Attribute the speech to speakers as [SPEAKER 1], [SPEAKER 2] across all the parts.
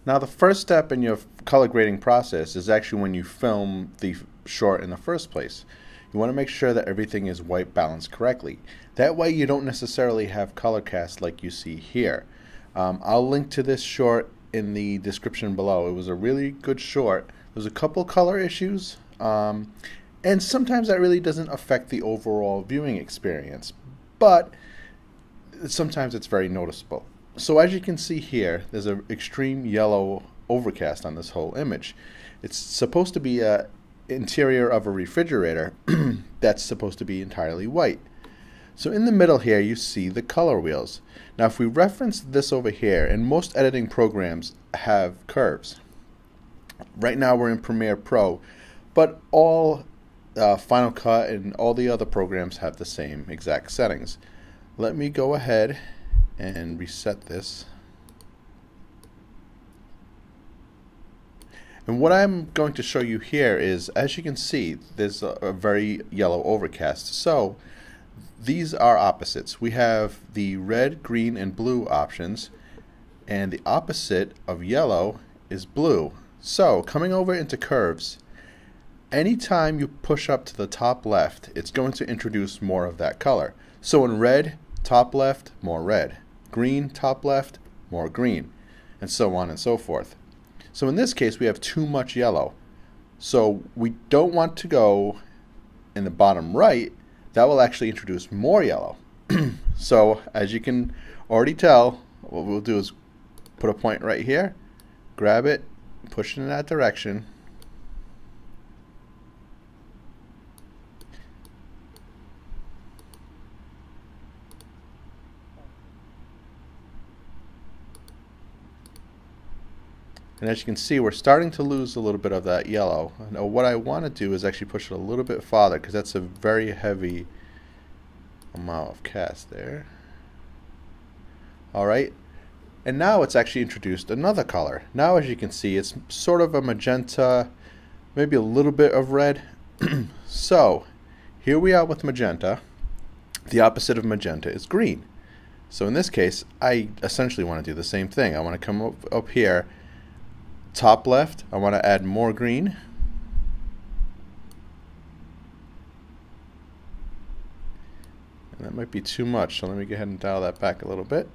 [SPEAKER 1] Now, the first step in your color grading process is actually when you film the short in the first place. You want to make sure that everything is white balanced correctly. That way you don't necessarily have color cast like you see here. I'll link to this short in the description below. It was a really good short. There's a couple color issues, and sometimes that really doesn't affect the overall viewing experience, but sometimes it's very noticeable. So as you can see here, there's an extreme yellow overcast on this whole image. It's supposed to be an interior of a refrigerator that's supposed to be entirely white. So in the middle here you see the color wheels. Now if we reference this over here, and most editing programs have curves. Right now we're in Premiere Pro, but all Final Cut and all the other programs have the same exact settings. Let me go ahead and reset this. And what I'm going to show you here is, as you can see, there's a very yellow overcast. So these are opposites. We have the red, green, and blue options, and the opposite of yellow is blue. So coming over into curves, anytime you push up to the top left, it's going to introduce more of that color. So in red, top left, more red. Green, top left, more green, and so on and so forth. So in this case we have too much yellow. So we don't want to go in the bottom right. That will actually introduce more yellow. So as you can already tell, what we'll do is put a point right here, grab it, push it in that direction, and as you can see, we're starting to lose a little bit of that yellow. Now what I want to do is actually push it a little bit farther, because that's a very heavy amount of cast there. Alright, and now it's actually introduced another color. Now as you can see, it's sort of a magenta, maybe a little bit of red. So here we are with magenta. The opposite of magenta is green. So in this case, I essentially want to do the same thing. I want to come up here, top left, I want to add more green. And that might be too much, so let me go ahead and dial that back a little bit.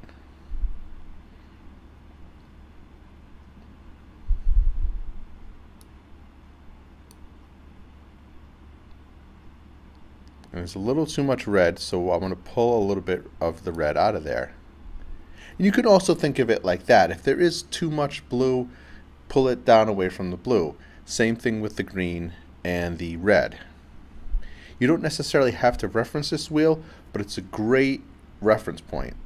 [SPEAKER 1] And there's a little too much red, so I'm going to pull a little bit of the red out of there. And you can also think of it like that. If there is too much blue, pull it down away from the blue. Same thing with the green and the red. You don't necessarily have to reference this wheel, but it's a great reference point.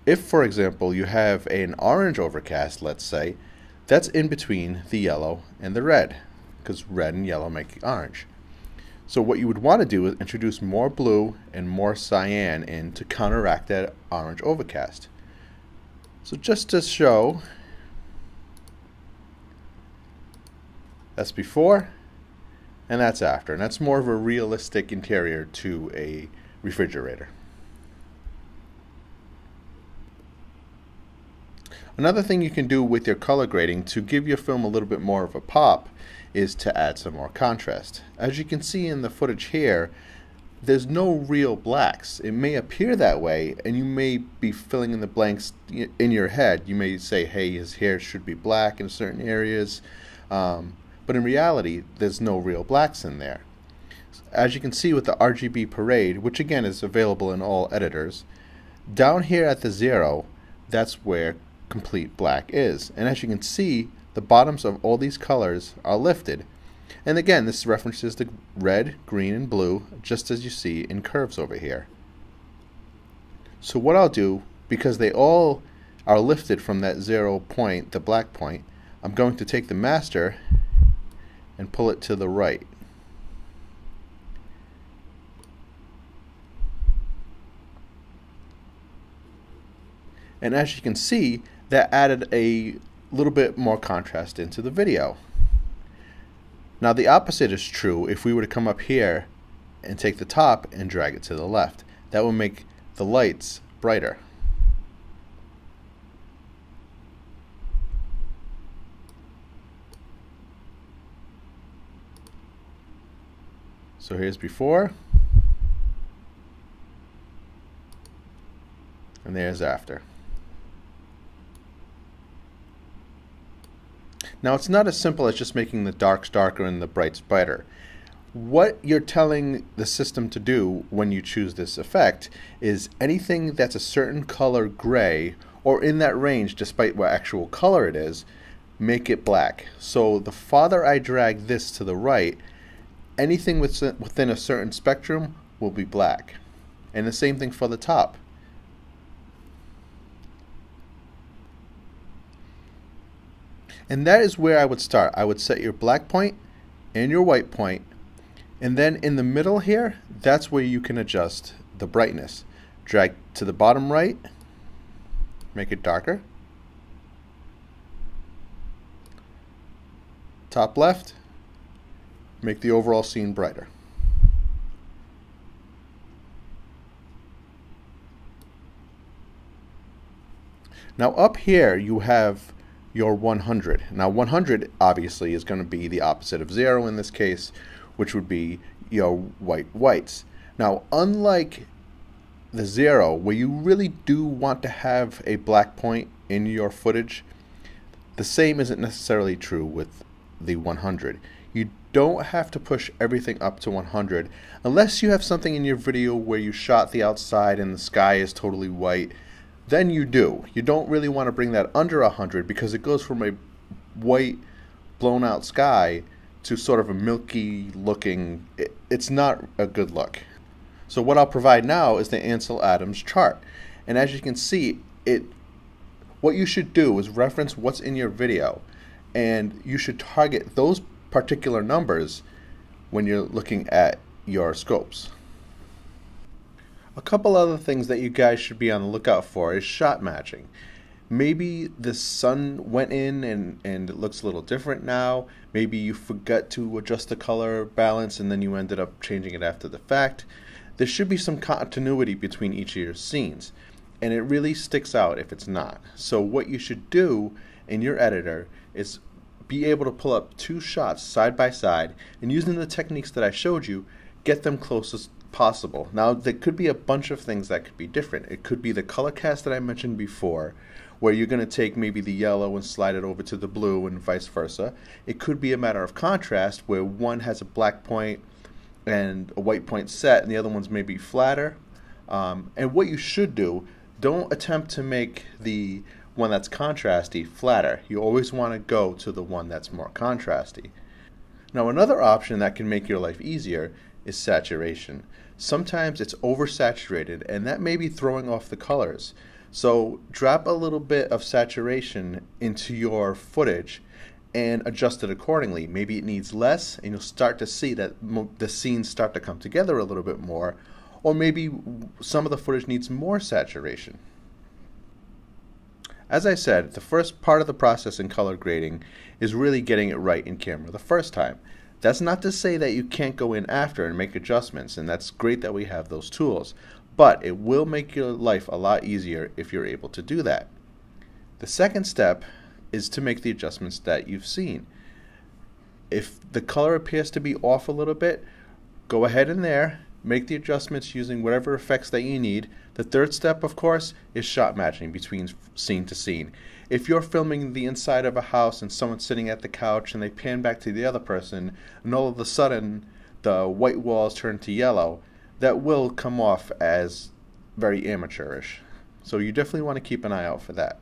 [SPEAKER 1] If, for example, you have an orange overcast, let's say, that's in between the yellow and the red, because red and yellow make orange. So what you would want to do is introduce more blue and more cyan in to counteract that orange overcast. So just to show, that's before and that's after, and that's more of a realistic interior to a refrigerator. Another thing you can do with your color grading to give your film a little bit more of a pop is to add some more contrast. As you can see in the footage here, there's no real blacks. It may appear that way, and you may be filling in the blanks in your head. You may say, hey, his hair should be black in certain areas, but in reality there's no real blacks in there. As you can see with the RGB parade, which again is available in all editors, down here at the 0, that's where complete black is. And as you can see, the bottoms of all these colors are lifted. And again, this references the red, green, and blue, just as you see in curves over here. So what I'll do, because they all are lifted from that 0 point, the black point, I'm going to take the master and pull it to the right. And as you can see, that added a little bit more contrast into the video. Now the opposite is true if we were to come up here and take the top and drag it to the left. That will make the lights brighter. So here's before, and there's after. Now it's not as simple as just making the darks darker and the brights brighter. What you're telling the system to do when you choose this effect is anything that's a certain color gray or in that range despite what actual color it is, make it black. So the farther I drag this to the right, anything within a certain spectrum will be black. And the same thing for the top. And that is where I would start. I would set your black point and your white point, and then in the middle here, that's where you can adjust the brightness. Drag to the bottom right, make it darker. Top left, make the overall scene brighter. Now up here you have your 100. Now 100 obviously is going to be the opposite of 0 in this case, which would be your whites. Now unlike the 0, where you really do want to have a black point in your footage, the same isn't necessarily true with the 100. You don't have to push everything up to 100 unless you have something in your video where you shot the outside and the sky is totally white. Then you do. You don't really want to bring that under 100 because it goes from a white blown out sky to sort of a milky looking, it's not a good look. So what I'll provide now is the Ansel Adams chart. And as you can see, what you should do is reference what's in your video, and you should target those particular numbers when you're looking at your scopes. A couple other things that you guys should be on the lookout for is shot matching. Maybe the sun went in and it looks a little different now. Maybe you forgot to adjust the color balance and then you ended up changing it after the fact. There should be some continuity between each of your scenes, and it really sticks out if it's not. So what you should do in your editor is be able to pull up two shots side by side, and using the techniques that I showed you, get them close as possible. Now there could be a bunch of things that could be different. It could be the color cast that I mentioned before, where you're going to take maybe the yellow and slide it over to the blue and vice versa. It could be a matter of contrast, where one has a black point and a white point set and the other one's maybe flatter. And what you should do, don't attempt to make the one that's contrasty flatter. You always want to go to the one that's more contrasty. Now another option that can make your life easier is saturation. Sometimes it's oversaturated and that may be throwing off the colors. So drop a little bit of saturation into your footage and adjust it accordingly. Maybe it needs less and you'll start to see that the scenes start to come together a little bit more, or maybe some of the footage needs more saturation. As I said, the first part of the process in color grading is really getting it right in camera the first time. That's not to say that you can't go in after and make adjustments, and that's great that we have those tools, but it will make your life a lot easier if you're able to do that. The second step is to make the adjustments that you've seen. If the color appears to be off a little bit, go ahead in there, make the adjustments using whatever effects that you need. The third step, of course, is shot matching between scene to scene. If you're filming the inside of a house and someone's sitting at the couch and they pan back to the other person and all of a sudden the white walls turn to yellow, that will come off as very amateurish. So you definitely want to keep an eye out for that.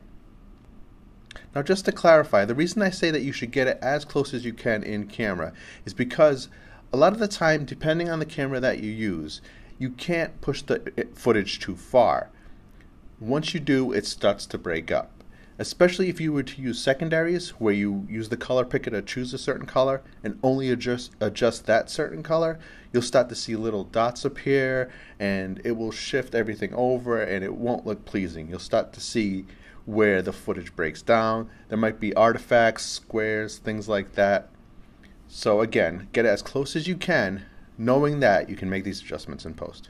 [SPEAKER 1] Now just to clarify, the reason I say that you should get it as close as you can in camera is because a lot of the time, depending on the camera that you use, you can't push the footage too far. Once you do, it starts to break up. Especially if you were to use secondaries, where you use the color picker to choose a certain color and only adjust that certain color, you'll start to see little dots appear and it will shift everything over and it won't look pleasing. You'll start to see where the footage breaks down. There might be artifacts, squares, things like that. So again, get it as close as you can, knowing that you can make these adjustments in post.